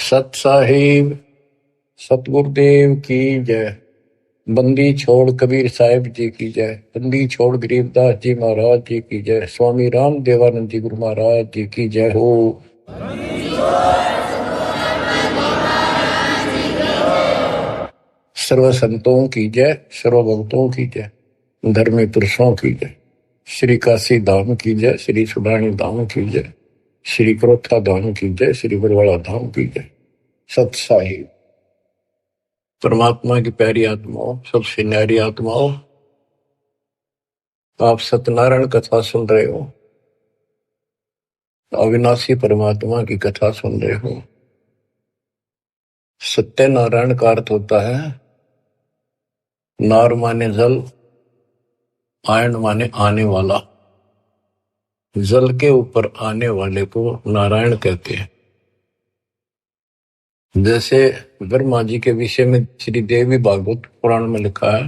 सत साहिब सतगुरुदेव की जय। बंदी छोड़ कबीर साहिब जी की जय। बंदी छोड़ गरीबदास जी महाराज जी की जय। स्वामी राम देवानंद जी गुरु महाराज जी की जय हो। सर्व संतों की जय, सर्व भक्तों की जय, धर्मी पुरुषों की जय। श्री काशी धाम की जय, श्री सुडानी धाम की जय, श्री क्रोथा धाम की जय, श्री बरवाड़ा धाम की जय। सत साहिब परमात्मा की प्यारी आत्माओं, सबसे न्यारी आत्माओं, आप सत्यनारायण कथा सुन रहे हो, अविनाशी परमात्मा की कथा सुन रहे हो। सत्यनारायण का अर्थ होता है नार माने जल, आयन माने आने वाला। जल के ऊपर आने वाले को नारायण कहते हैं। जैसे ब्रह्मा जी के विषय में श्री देवी भागवत पुराण में लिखा है,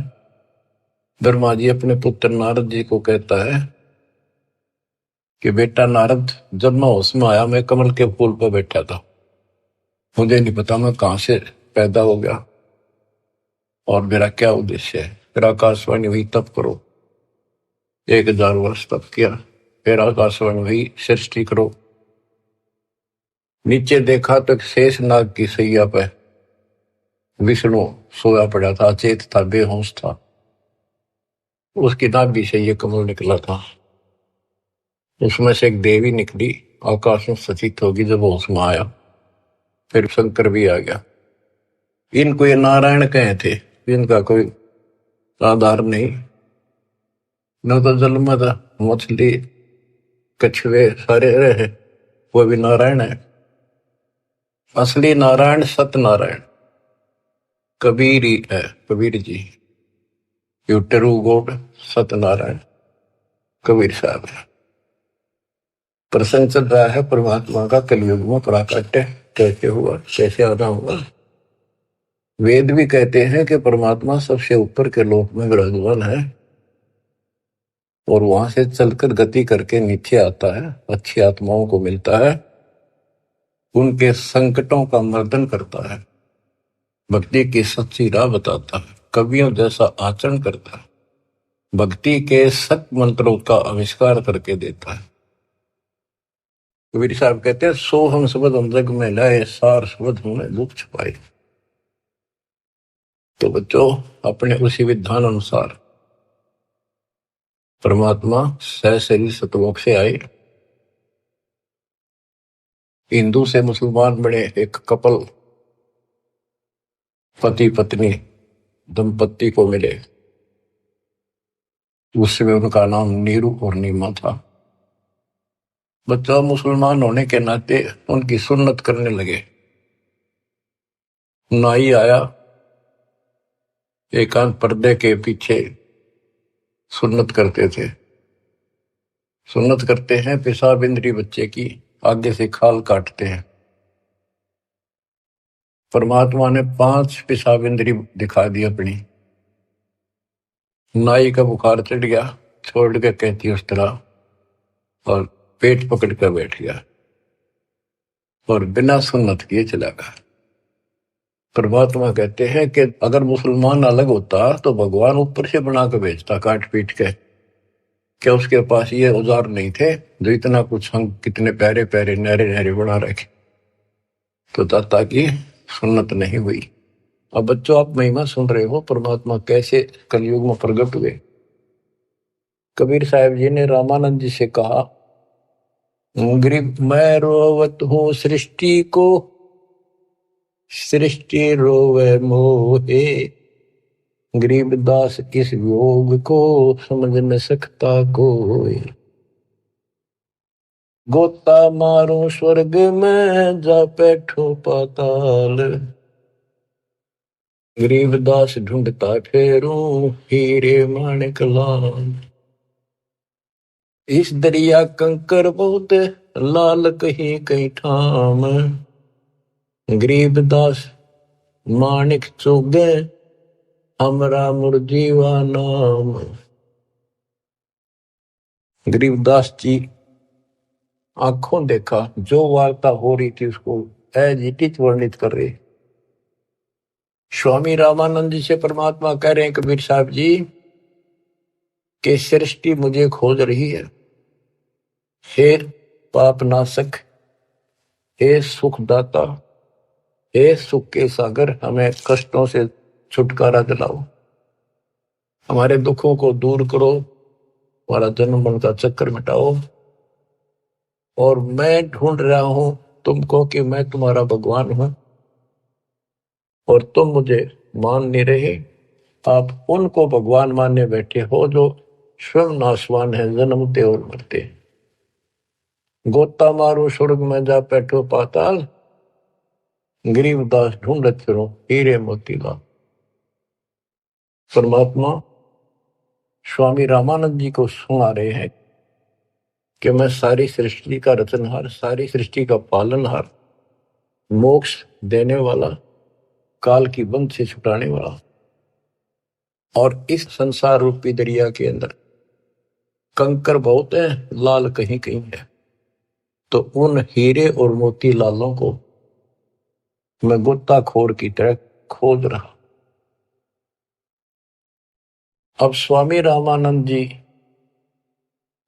ब्रह्मा जी अपने पुत्र नारद जी को कहता है कि बेटा नारद, जब मैं होश में आया मैं कमल के फूल पर बैठा था, मुझे नहीं पता मैं कहां से पैदा हो गया और मेरा क्या उद्देश्य है। फिर आकाशवाणी हुई तप करो, 1000 वर्ष तप किया। फिर आकाशवाणी हुई सृष्टि करो। नीचे देखा तो शेष नाग की सैया पे विष्णु सोया पड़ा था, अचेत था, बेहोश था। उसकी नाभि से ये कमल निकला था। उसमें से एक देवी निकली, आकाश में सचित होगी जब होश में आया। फिर शंकर भी आ गया। इनको ये नारायण कहे थे, इनका कोई आधार नहीं। न तो जल में था, मछली कछुए सारे रहे, वो भी नारायण है। असली नारायण सत्यनारायण कबीर ही है, Kabir ji. You true God Satyanarayan Kabir Saheb है। प्रसंग चल रहा है परमात्मा का कलयुग में प्राकट्य कैसे हुआ, कैसे आना हुआ। वेद भी कहते हैं कि परमात्मा सबसे ऊपर के लोक में विराजमान है और वहां से चलकर गति करके नीचे आता है, अच्छी आत्माओं को मिलता है, उनके संकटों का मर्दन करता है, भक्ति की सच्ची राह बताता है, कवियों जैसा आचरण करता है, भक्ति के सत मंत्रों का आविष्कार करके देता है। कबीर साहब कहते हैं, सो हम शब्द हम जग में लाए, सार शब्द हमने दुख छुपाए। तो बच्चों, अपने उसी विधान अनुसार परमात्मा सहशरीर सतलोक से आए, हिंदू से मुसलमान बने, एक कपल पति पत्नी दंपत्ति को मिले। उसमें उनका नाम नीरू और नीमा था। बच्चा मुसलमान होने के नाते उनकी सुन्नत करने लगे। नाई आया, एकांत पर्दे के पीछे सुन्नत करते थे। सुन्नत करते हैं, पेशाब इंद्री बच्चे की आगे से खाल काटते हैं। परमात्मा ने 5 पेशाब इंद्री दिखा दी अपनी। नाई का बुखार चढ़ गया, छोड़ के कहती उस तरह, और पेट पकड़ कर बैठ गया और बिना सुन्नत किए चला गया। परमात्मा कहते हैं कि अगर मुसलमान अलग होता तो भगवान ऊपर से बना के भेजता, काट पीट के। क्या उसके पास ये औजार नहीं थे जो इतना कुछ हम कितने प्यारे प्यारे नहरे नहरे बना रखे, तो दाता की सुन्नत नहीं हुई। अब बच्चों, आप महिमा सुन रहे हो परमात्मा कैसे कलयुग में प्रकट हुए। कबीर साहब जी ने रामानंद जी से कहा, गरीब मैं रोवत हूँ सृष्टि को, सृष्टि रोवे मोहे, गरीबदास इस योग को समझ न सकता कोई। गोता मारूं स्वर्ग में, जा बैठो पाताल, गरीबदास ढूंढता फेरूं हीरे माणिक लाल। इस दरिया कंकर बहुत, लाल कहीं कहीं ठाम, गरीबदास माणिक चोगे, हमरा मुरजीवा नाम। गरीबदास जी आंखों देखा, जो वार्ता हो रही थी उसको एजिटिच वर्णित कर रहे। स्वामी रामानंद जी से परमात्मा कह रहे हैं कबीर साहब जी कि सृष्टि मुझे खोज रही है। हे पाप नाशक, हे सुखदाता, हे सुख के सागर, हमें कष्टों से छुटकारा दिलाओ, हमारे दुखों को दूर करो, हमारा जन्म मरण का चक्कर मिटाओ। और मैं ढूंढ रहा हूं तुमको कि मैं तुम्हारा भगवान हूं और तुम मुझे मान नहीं रहे। आप उनको भगवान मानने बैठे हो जो स्वयं नाशवान है, जन्मते और मरते। गोता मारो स्वर्ग में जा बैठो पाताल, गरीबदास ढूंढत फिरो हीरे मोतीलाल। परमात्मा स्वामी रामानंद जी को सुना रहे हैं कि मैं सारी सृष्टि का रचनहार, सारी सृष्टि का पालनहार, मोक्ष देने वाला, काल की बंध से छुटाने वाला, और इस संसार रूपी दरिया के अंदर कंकर बहुत है, लाल कहीं कहीं है। तो उन हीरे और मोती लालों को मैं गोताखोर की तरह खोज रहा। अब स्वामी रामानंद जी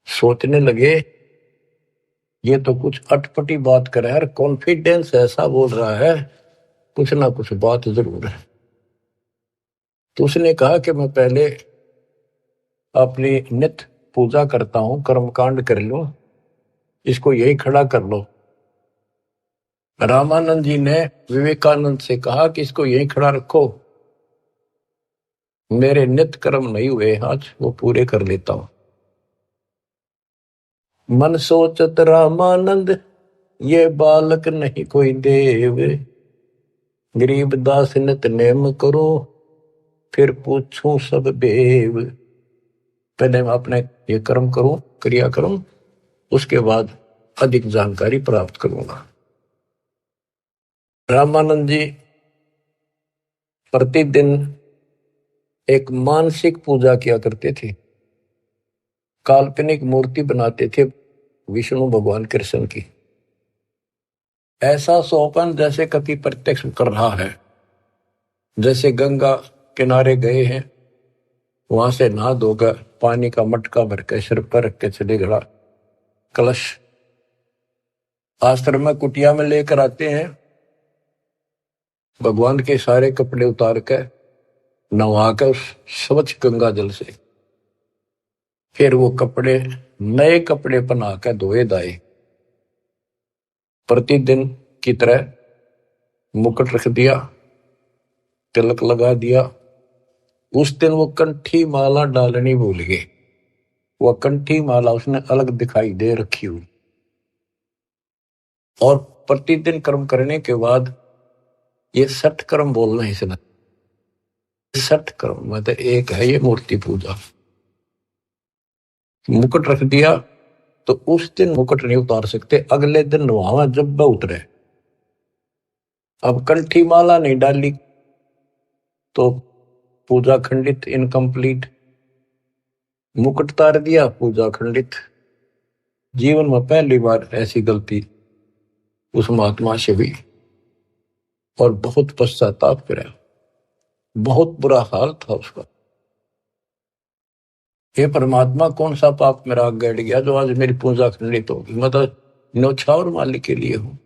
सोचने लगे ये तो कुछ अटपटी बात कर रहा है, कॉन्फिडेंस ऐसा बोल रहा है, कुछ ना कुछ बात जरूर है। तो उसने कहा कि मैं पहले अपनी नित्य पूजा करता हूं, कर्मकांड कर लो, इसको यही खड़ा कर लो। रामानंद जी ने विवेकानंद से कहा कि इसको यही खड़ा रखो, मेरे नित्य कर्म नहीं हुए आज, वो पूरे कर लेता हूं। मन सोचत रामानंद ये बालक नहीं कोई देव, गरीब दास नित नेम करो फिर पूछूं सब बेव। पहले मैं अपने ये कर्म करूं, क्रिया करूं, उसके बाद अधिक जानकारी प्राप्त करूंगा। रामानंद जी प्रतिदिन एक मानसिक पूजा किया करते थे, काल्पनिक मूर्ति बनाते थे विष्णु भगवान कृष्ण की। ऐसा सोपन जैसे कभी प्रत्यक्ष कर रहा है, जैसे गंगा किनारे गए हैं, वहां से नहा धोकर पानी का मटका भर के सिर पर रख के चले गड़ा, कलश आश्रम में कुटिया में लेकर आते हैं, भगवान के सारे कपड़े उतार कर नहा कर उस स्वच्छ गंगा जल से फिर वो कपड़े, नए कपड़े पहना कर धोए दाए। प्रतिदिन की तरह मुकुट रख दिया, तिलक लगा दिया। उस दिन वो कंठी माला डालनी भूल गए, वह कंठी माला उसने अलग दिखाई दे रखी हुई। और प्रतिदिन कर्म करने के बाद ये 60 कर्म बोलना है इसने, 60 कर्म मतलब एक है ये मूर्ति पूजा। मुकुट रख दिया तो उस दिन मुकुट नहीं उतार सकते, अगले दिन नहावा जब वह उतरे। अब कंठी माला नहीं डाली तो पूजा खंडित, इनकम्प्लीट। मुकुट उतार दिया, पूजा खंडित। जीवन में पहली बार ऐसी गलती उस महात्मा से हुई और बहुत पश्चाताप करा, बहुत बुरा हाल था उसका। हे परमात्मा, कौन सा पाप मेरा आग गड़ गया जो आज मेरी पूजा खंडित होगी, मतलब न्यौछावर मालिक के लिए हूं,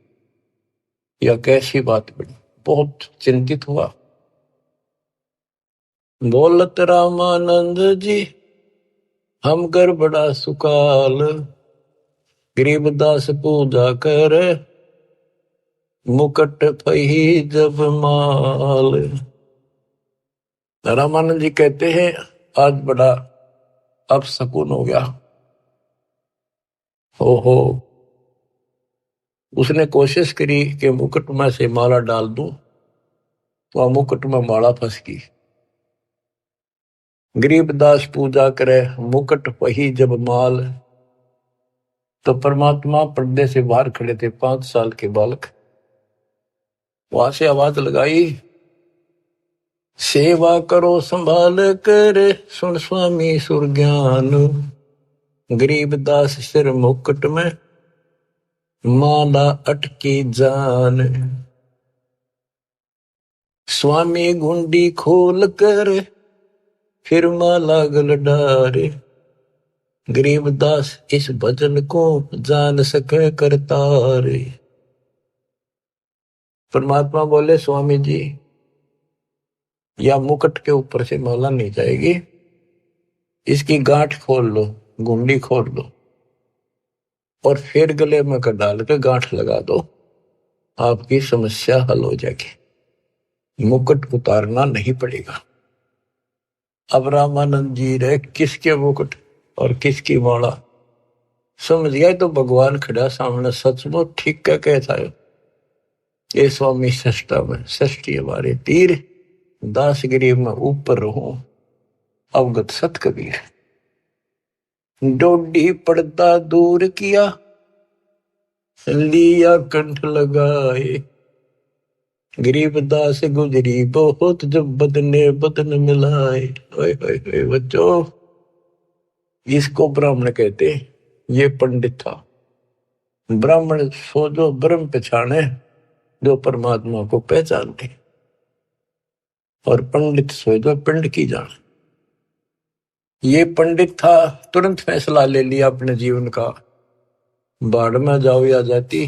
या कैसी बात बड़ी। बहुत चिंतित हुआ। बोलत रामानंद जी हम कर बड़ा सुकाल, गरीबदास पूजा कर मुकट पही जब माल। रामानंद जी कहते हैं आज बड़ा अपशकुन हो गया। ओहो, उसने कोशिश करी कि मुकुट में से माला डाल दूं, तो मुकुट में माला फंस गई। गरीबदास पूजा करे मुकुट पही जब माल। तो परमात्मा पर्दे से बाहर खड़े थे, 5 साल के बालक। वहां से आवाज लगाई, सेवा करो संभाल कर सुन स्वामी सुरज्ञान, गरीबदास सिर मुकुट में माला अटकी जान, स्वामी गुंडी खोल कर फिर माला गल डारे, गरीबदास इस भजन को जान सके करतारे। परमात्मा बोले स्वामी जी या मुकुट के ऊपर से माला नहीं जाएगी, इसकी गांठ खोल लो, गुंडी खोल लो और फिर गले में कर डाल के गांठ लगा दो, आपकी समस्या हल हो जाएगी, मुकुट उतारना नहीं पड़ेगा। अब रामानंद जी रहे किसके मुकुट और किसकी माला समझ गया तो भगवान खड़ा सामने, सचमुच ठीक क्या कहता है ये स्वामी सष्टा में षष्ठी हमारे तीर, दास गरीब में ऊपर रहूं अवगत सत कबीर। डोडी पर्दा दूर किया लिया कंठ लगाए, गरीबदास गुजरी बहुत जब बदने बदन मिलाए। बच्चों इसको ब्राह्मण कहते, ये पंडित था। ब्राह्मण सो जो ब्रह्म पहचाने, जो परमात्मा को पहचानते, और पंडित सो जो पिंड की जाने। ये पंडित था, तुरंत फैसला ले लिया अपने जीवन का, बाढ़ में जाओ या जाती,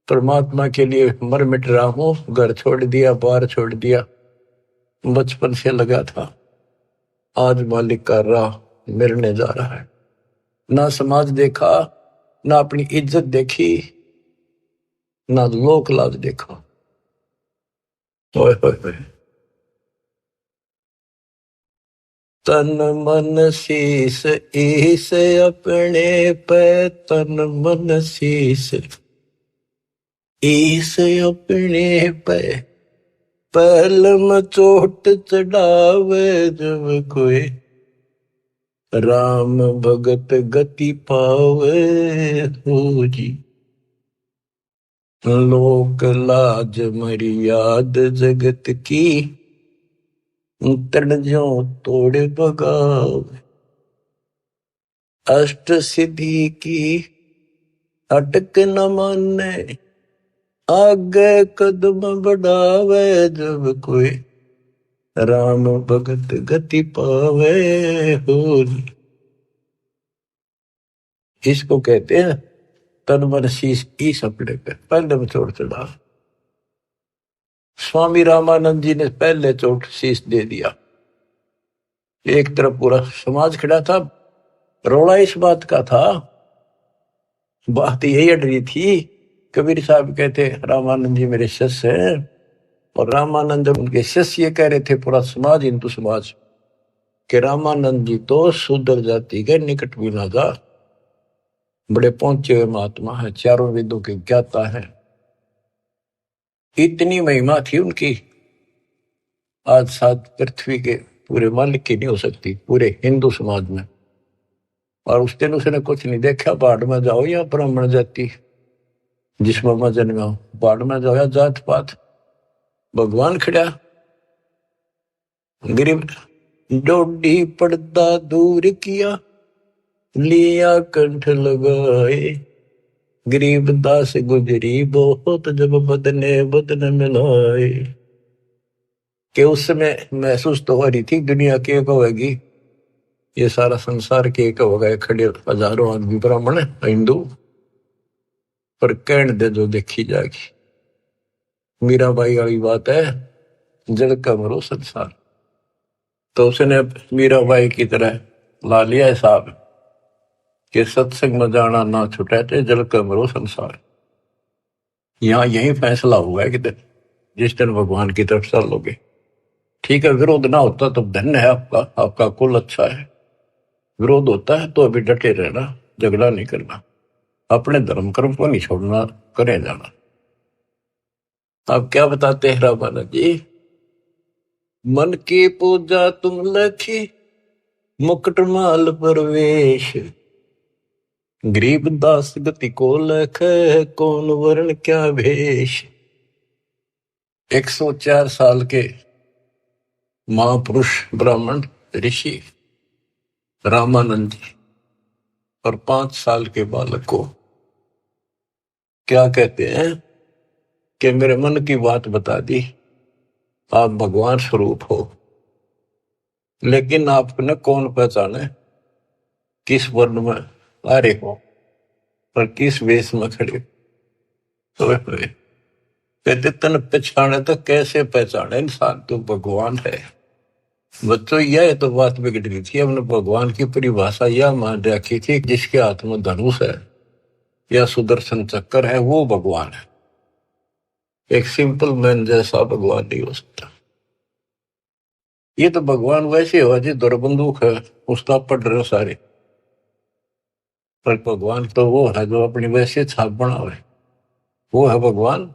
परमात्मा के लिए मर मिट रहा हूं, घर छोड़ दिया, बार छोड़ दिया, बचपन से लगा था, आज मालिक का राह मिलने जा रहा है। ना समाज देखा, ना अपनी इज्जत देखी, ना लोक लाज देखा। ओए होए होए। तन मन शीस ईस अपने पे, तन मन शीस ईस अपने पे, पहलम चोट चढ़ावे जब कोई, राम भगत गति पावे हो जी। लोक लाज मर्याद जगत की, तन जो तोड़ बगाव, अष्ट सिद्धि की अटक न माने, आगे कदम बढ़ावे जब कोई, राम भगत गति पावे हो। इसको कहते हैं तन मन शीश ईस अपने पे, पहले में चोट चढ़ा। स्वामी रामानंद जी ने पहले चोट शीश दे दिया। एक तरफ पूरा समाज खड़ा था, रोड़ा इस बात का था, बात यही अड़ रही थी। कबीर साहब कहते रामानंद जी मेरे शिष्य हैं, और रामानंद उनके शिष्य ये कह रहे थे, पूरा समाज हिंदू समाज, कि रामानंद जी तो शूद्र जाति के निकट भी ना जा, बड़े पहुंचे हुए महात्मा है, चारों वेदों के ज्ञाता है। इतनी महिमा थी उनकी, आज साथ पृथ्वी के पूरे मालिक की नहीं हो सकती, पूरे हिंदू समाज में। और उस दिन उसने कुछ नहीं देखा, बाढ़ में जाओ या ब्राह्मण जाति, जिसमें मैं जन्मा हूं, बाढ़ में जाओ या जात पात, भगवान खड़ा। गरीब डोडी पर्दा दूर किया लिया कंठ लगाए, गरीबदास गुजरी बहुत जब बदने बदन मिलाए। कि उस समय महसूस तो हो रही थी दुनिया के होगी, ये सारा संसार के होगा, खड़े हजारों आदमी ब्राह्मण हिंदू, पर कहने दे जो देखी जाएगी। मीराबाई वाली बात है, जल का मरो संसार। तो उसने मीराबाई की तरह ला लिया हिसाब कि सत्संग में जाना ना छुटे थे, जल का मरो संसार। यहाँ यही फैसला हुआ है कि जिस दिन भगवान की तरफ चलोगे, ठीक है, विरोध ना होता तो धन्य है आपका, आपका कुल अच्छा है। विरोध होता है तो अभी डटे रहना, झगड़ा नहीं करना, अपने धर्म कर्म को नहीं छोड़ना, करे जाना। आप क्या बताते हैं रामानंद जी, मन की पूजा तुम लखी मुकुट माल परवेश, गरीबदास गति को लख कौन वर्ण क्या भेष। 104 साल के महापुरुष ब्राह्मण ऋषि रामानंद जी और 5 साल के बालक को क्या कहते हैं कि मेरे मन की बात बता दी, आप भगवान स्वरूप हो, लेकिन आपको न कौन पहचाने, किस वर्ण में आ रहे हो और किस वेश में खड़े हुए हुए। कहते तन पहचाने तो कैसे पहचाने इंसान, तो भगवान है। बच्चों यह तो बात बिगड़ गई थी, हमने भगवान की परिभाषा यह मान रखी थी, जिसके हाथ में धनुष है या सुदर्शन चक्कर है वो भगवान है। एक सिंपल मैन जैसा भगवान नहीं हो सकता। ये तो भगवान वैसे हो जी, दौर बंदूक है उसका पढ़ रहे हो सारे, पर भगवान तो वो है जो अपनी वैसे छाप बनावे, वो है भगवान।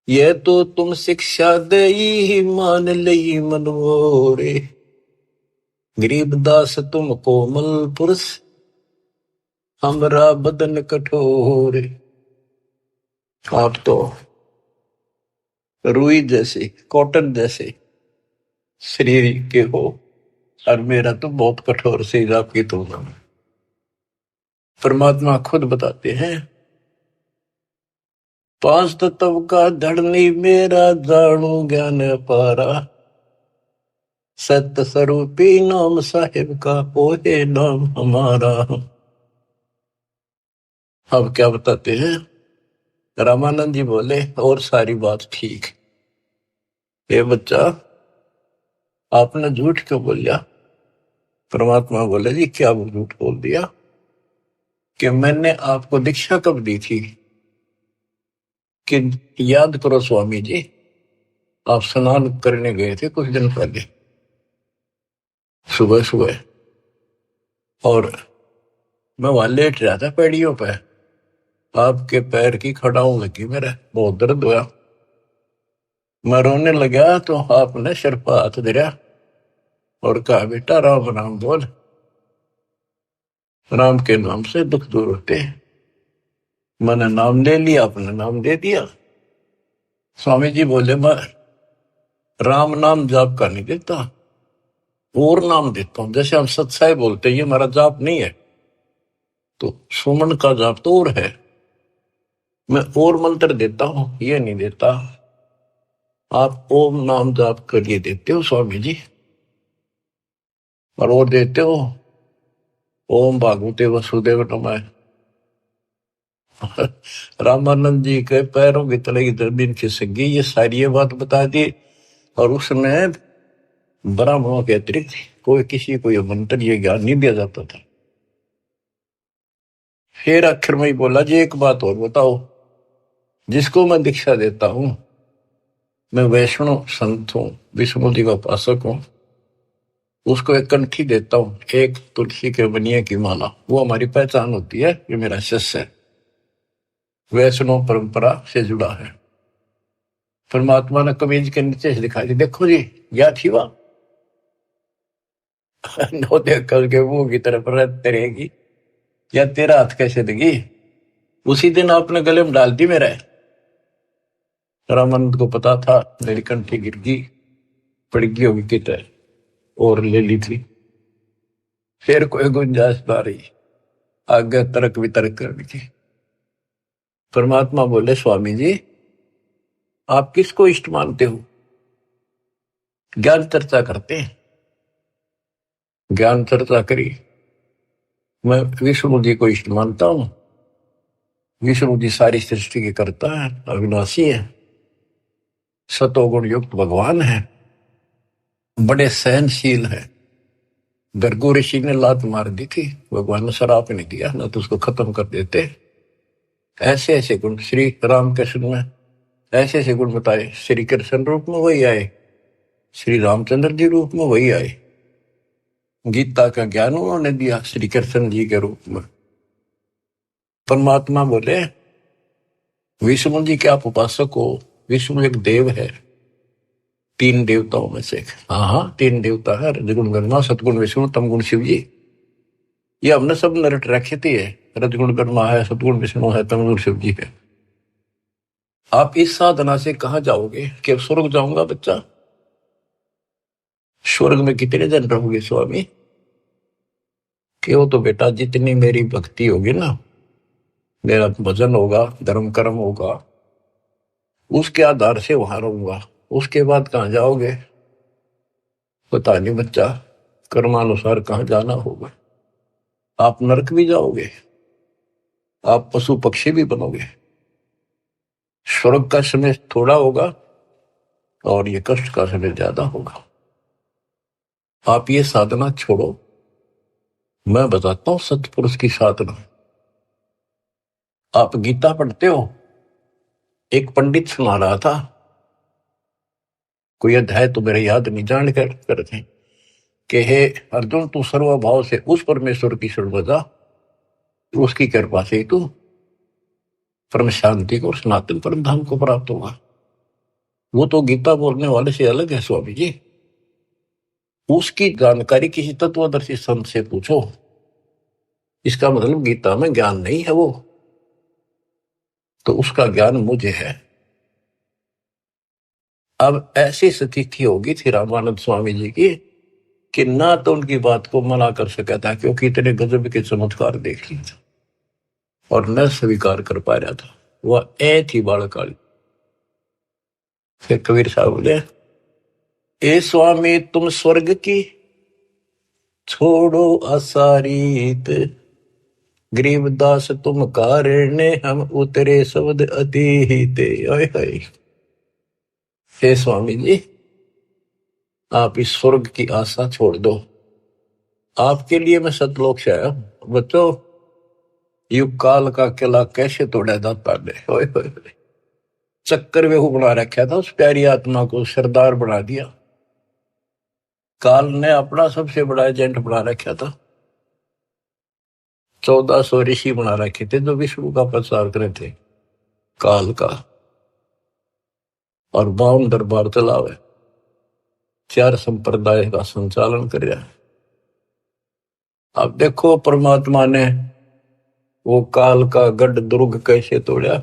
ये तो तुम शिक्षा दे ही मान लई मनोरे, गरीबदास तुम कोमल पुरुष, हमरा बदन कठोर। आप तो रुई जैसे, कॉटन जैसे शरीर के हो, और मेरा तो बहुत कठोर शरीर आपकी तुलना में। परमात्मा खुद बताते हैं, पांच तत्व का धड़नी मेरा, जानू ज्ञान पारा, सत्य स्वरूपी नाम साहिब का, ओहे नाम हमारा। अब क्या बताते हैं, रामानंद जी बोले और सारी बात ठीक, ये बच्चा आपने झूठ क्यों बोल दिया। परमात्मा बोले जी क्या वो झूठ बोल दिया, कि मैंने आपको दीक्षा कब दी थी, कि याद करो स्वामी जी, आप स्नान करने गए थे कुछ दिन पहले सुबह सुबह, और मैं वहां लेट रहा था पैड़ियों पे, आपके पैर की खड़ाऊ लगी, मेरा बहुत दर्द हुआ, मैं रोने लगा तो आपने सिर पर हाथ दिया और कहा बेटा राम राम बोल, राम के नाम से दुख दूर होते हैं। मैंने नाम ले लिया, आपने नाम दे दिया। स्वामी जी बोले मैं राम नाम जाप का नहीं देता, और नाम देता हूं, जैसे हम सत्साई बोलते हैं, ये हमारा जाप नहीं है, तो सुमन का जाप तो और है, मैं और मंत्र देता हूं, ये नहीं देता। आप ओम नाम जाप के लिए देते हो स्वामी जी, और वो देते हो ओम भागवते वसुदेव नमः। रामानंद जी के पैरों की तले की जमीन खिसक गई, ये सारी ये बात बता दी, और उसमें ब्राह्मणों के अतिरिक्त कोई किसी को ये मंत्र ये ज्ञान नहीं दिया जाता था। फिर आखिर में ही बोला जी एक बात और बताओ, जिसको मैं दीक्षा देता हूं, मैं वैष्णव संत हूं, विष्णु जी का उपासक हूं, उसको एक कंठी देता हूं, एक तुलसी के बनिए की माला, वो हमारी पहचान होती है, ये मेरा शिष्य है, वैष्णव परंपरा से जुड़ा है। परमात्मा ने कमीज के नीचे से दिखाई दी, देखो जी या थी वहां नो देख करके मुंह की तरफ रहते रहेगी, या तेरा हाथ कैसे देगी। उसी दिन आपने गले में डाल दी मेरा। रामानंद को पता था मेरी कंठी गिर गई, पड़ गई होगी कितने, और ले ली थी, फिर कोई गुंजाइश ना रही आगे तर्क वितर्क करने की। परमात्मा बोले स्वामी जी आप किसको इष्ट मानते हो, ज्ञान चर्चा करते हैं, ज्ञान चर्चा करी, मैं विष्णु जी को इष्ट मानता हूं, विष्णु जी सारी सृष्टि के करता है, अविनाशी है, सतोगुण युक्त भगवान है, बड़े सहनशील है। गर्गो ऋषि ने लात मार दी थी, भगवान ने शराप नहीं दिया, ना तो उसको खत्म कर देते। ऐसे ऐसे गुण श्री रामकृष्ण में, ऐसे ऐसे गुण बताए, श्री कृष्ण रूप में वही आए, श्री रामचंद्र जी रूप में वही आए, गीता का ज्ञान उन्होंने दिया श्री कृष्ण जी के रूप में। परमात्मा बोले विष्णु जी के आप उपासक हो, विष्णु एक देव है, तीन देवताओं में से। हाँ हाँ तीन देवता है, रजगुण ब्रह्मा, सतगुण विष्णु, तमगुण शिव जी। ये हमने सब नरट रखी थी है, रजगुण ब्रह्मा है, सतगुण विष्णु है, तमगुण शिव जी है। आप इस साधना से कहां जाओगे, कि स्वर्ग जाऊंगा बच्चा, स्वर्ग में कितने दिन रहोगे स्वामी, कि वो तो बेटा जितनी मेरी भक्ति होगी ना मेरा भजन होगा, धर्म कर्म होगा, उसके आधार से वहां रहूंगा। उसके बाद कहाँ जाओगे पता नहीं बच्चा, कर्मानुसार कहाँ जाना होगा। आप नरक भी जाओगे, आप पशु पक्षी भी बनोगे। स्वर्ग का समय थोड़ा होगा और ये कष्ट का समय ज्यादा होगा। आप ये साधना छोड़ो, मैं बताता हूं सतपुरुष की साधना। आप गीता पढ़ते हो, एक पंडित सुना रहा था, कोई अध्याय तो मेरे याद नहीं, जान कर करते कि हे अर्जुन, तू सर्वभाव से उस परमेश्वर की शरण बजा, उसकी कृपा से तू परम शांति को और सनातन परम धाम को प्राप्त होगा। वो तो गीता बोलने वाले से अलग है स्वामी जी। उसकी जानकारी किसी तत्वदर्शी संत से पूछो। इसका मतलब गीता में ज्ञान नहीं है वो, तो उसका ज्ञान मुझे है। अब ऐसी स्थिति होगी थी रामानंद स्वामी जी की कि ना तो उनकी बात को मना कर सका था, क्योंकि इतने गजब के चमत्कार देख लिए थे, और न स्वीकार कर पा रहा था। वह ए थी बालकाली। फिर कबीर साहब बोले, ए स्वामी तुम स्वर्ग की छोड़ो असारीत, गरीबदास तुम कारण हम उतरे शब्द अतीत। हे स्वामी जी, आप इस स्वर्ग की आशा छोड़ दो। आपके लिए मैं सतलोक से आया हूं। बच्चों, युग काल का किला कैसे तोड़ा जाता है। चक्कर में बना रखा था उस प्यारी आत्मा को, सरदार बना दिया। काल ने अपना सबसे बड़ा एजेंट बना रखा था। 1400 ऋषि बना रखे थे जो विष्णु का प्रचार करे थे, काल का। और 52 दरबार चलावे, 4 संप्रदाय का संचालन कर रहा है। अब देखो परमात्मा ने वो काल का गढ़ दुर्ग कैसे तोड़ा।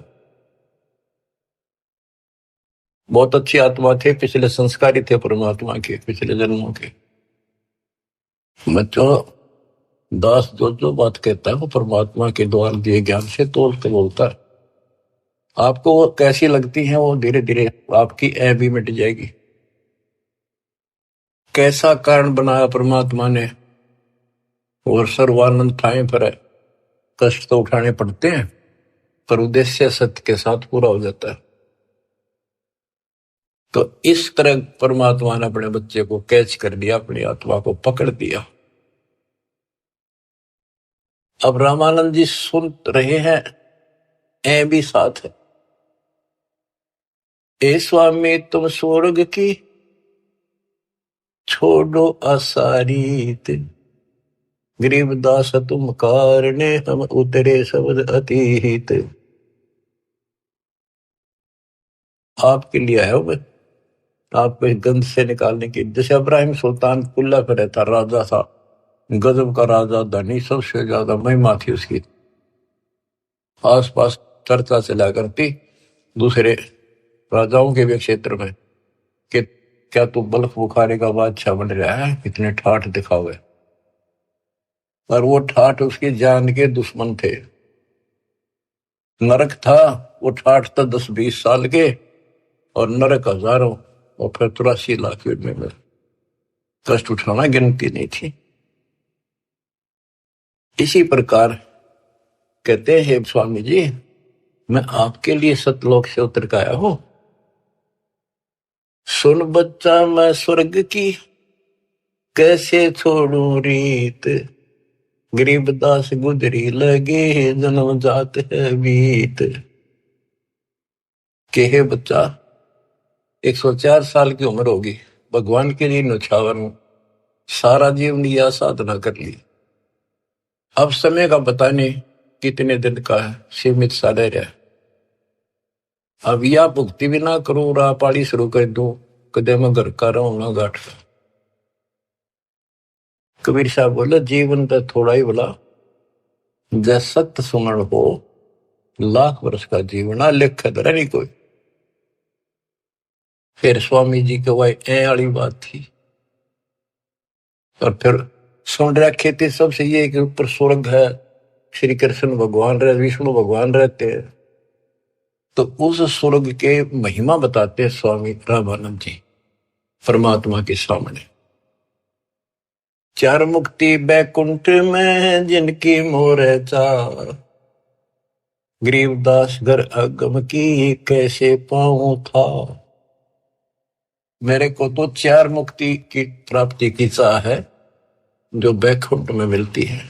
बहुत अच्छी आत्मा थे, पिछले संस्कारी थे परमात्मा के, पिछले जन्मों के। बच्चों, दास जो जो बात कहता है वो परमात्मा के द्वार दिए ज्ञान से तोल के बोलता है। आपको वो कैसी लगती है, वो धीरे धीरे आपकी ऐ भी मिट जाएगी। कैसा कारण बनाया परमात्मा ने, और सर्वानंद ठाए पर है। कष्ट तो उठाने पड़ते हैं, पर उद्देश्य सत्य के साथ पूरा हो जाता है। तो इस तरह परमात्मा ने अपने बच्चे को कैच कर दिया, अपनी आत्मा को पकड़ दिया। अब रामानंद जी सुन रहे हैं, ऐ भी साथ है। ए स्वामी तुम स्वर्ग की छोड़ो असारीत, गरीबदास तुम कारणे हम उतरे शब्द अतीत। आपके लिए आया मैं, आपको इस गंध से निकालने की। जैसे इब्राहिम सुल्तान कुल्ला पे रहता, राजा था, गजब का राजा, धनी, सबसे ज्यादा महिमा थी उसकी। आस पास चर्चा चला करती दूसरे राजाओं के भी क्षेत्र में कि क्या तू बल्ख बुखारे का बादशाह बन रहा है, इतने ठाठ दिखावे। और वो ठाठ उसकी जान के दुश्मन थे। नरक था, वो ठाठ था 10-20 साल के, और नरक हजारों, और फिर 83 लाख में कष्ट उठाना गिनती नहीं थी। इसी प्रकार कहते हैं स्वामी जी, मैं आपके लिए सतलोक से उतर के आया हूं। सुन बच्चा मैं स्वर्ग की कैसे छोड़ू रीत, गरीबदास गुजरी लगे जन्म जात है बीत। के हे बच्चा, 104 साल की उम्र होगी, भगवान के लिए न्यौछावर हूं, सारा जीवन यह साधना कर ली। अब समय का पता नहीं कितने दिन का है, सीमित सा रह रहा है। अब या भुक्ति भी ना करूं, राह पाड़ी शुरू कर दूं, कदे मैं घर का रहूं ना घाट का। कबीर साहब बोले, जीवन तो थोड़ा ही बोला, जै सत्य सुमरण हो, लाख वर्ष का जीवन आ लेख धरा नहीं कोई। फिर स्वामी जी के वही ए वाली बात थी। और फिर सुन रखे थे सबसे ये कि ऊपर स्वर्ग है, श्री कृष्ण भगवान रहे, विष्णु भगवान रहते हैं। तो उस स्वर्ग के महिमा बताते हैं स्वामी रामानंद जी परमात्मा के सामने। चार मुक्ति बैकुंठ में जिनकी मोर चार, गरीबदास घर अगम की कैसे पाऊं था। मेरे को तो चार मुक्ति की प्राप्ति की चाह है जो बैकुंठ में मिलती है,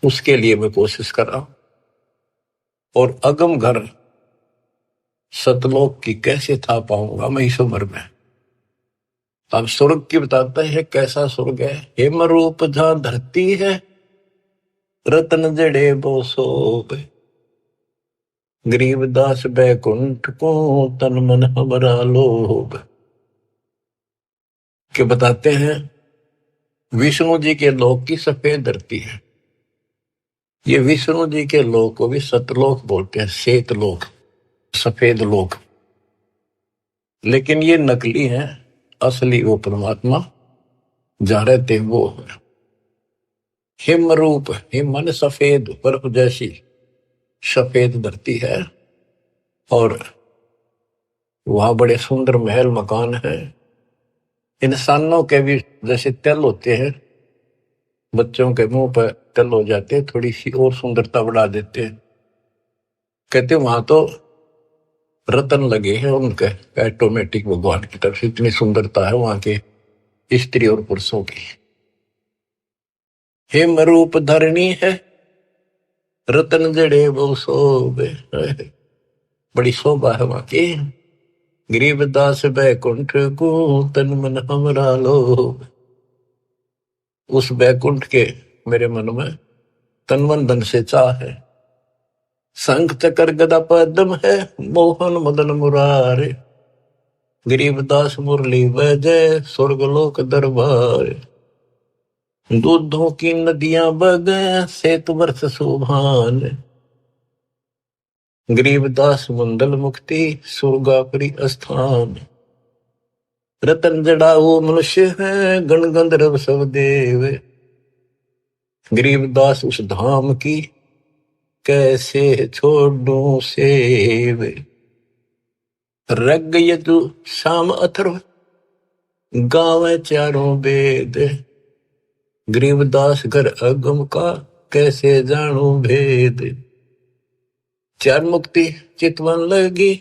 उसके लिए मैं कोशिश कर रहा हूं। और अगम घर सतलोक की कैसे था पाऊंगा मैं इस उम्र में। अब स्वर्ग की बताता है कैसा स्वर्ग है। हेम रूप जहां धरती है, रतन जड़े वो सोब, गरीबदास बैकुंठ को तन मन हमारा लोभ। के बताते हैं विष्णु जी के लोक की सफेद धरती है। ये विष्णु जी के लोक को भी सतलोक बोलते हैं, श्वेत लोक, सफेद लोक। लेकिन ये नकली है, असली वो परमात्मा जहां रहते वो है। हिम रूप, हिम मन सफेद, बर्फ जैसी सफेद धरती है। और वहां बड़े सुंदर महल मकान है। इंसानों के भी जैसे तिल होते हैं, बच्चों के मुंह पर तिल हो जाते हैं, थोड़ी सी और सुंदरता बढ़ा देते हैं। कहते वहां तो रतन लगे हैं उनके ऑटोमेटिक, भगवान की तरफ से इतनी सुंदरता है वहां के स्त्री और पुरुषों की। हिम रूप धरणी है, रतन जड़े वो शोभे, बड़ी शोभा है वहां की। गरीबदास बैकुंठ को तन मन हमरा लोभ। उस बैकुंठ के मेरे मन में तन मन धन से चाह है। शंख चक्र गदा पद्म है, मोहन मदन मुरारे, गरीबदास मुरली वजय स्वर्गलोक दरबार। दूधों की नदियां बगे सेतु वर्ष सुभान, गरीबदास मंडल मुक्ति सुरगापुरी स्थान। रतन जड़ाओ मनुष्य है, गण गंधर्व सब देव, गरीबदास उस धाम की कैसे छोड़ू सेव। रग यजु शाम अथर्व गावे चारों वेद, गरीबदास घर अगम का कैसे जानू भेद। चार मुक्ति चितवन लगी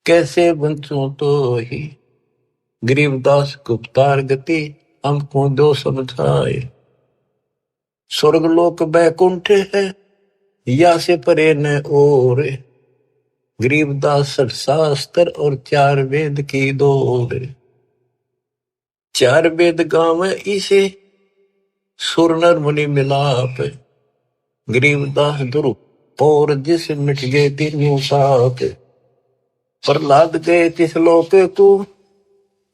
कैसे बंचू तो ही, गरीबदास गुप्तार गति हमको दो समझाए। स्वर्गलोक बैकुंठ है या से परे न और, गरीबदास शास्त्र और चार वेद की दौड़। चार वेद गांव इसे सुर नर मुनि मिलाप, गरीबदास दुरु और जिस मिट गए तीनों साप। प्रहलाद गए तिस लोक को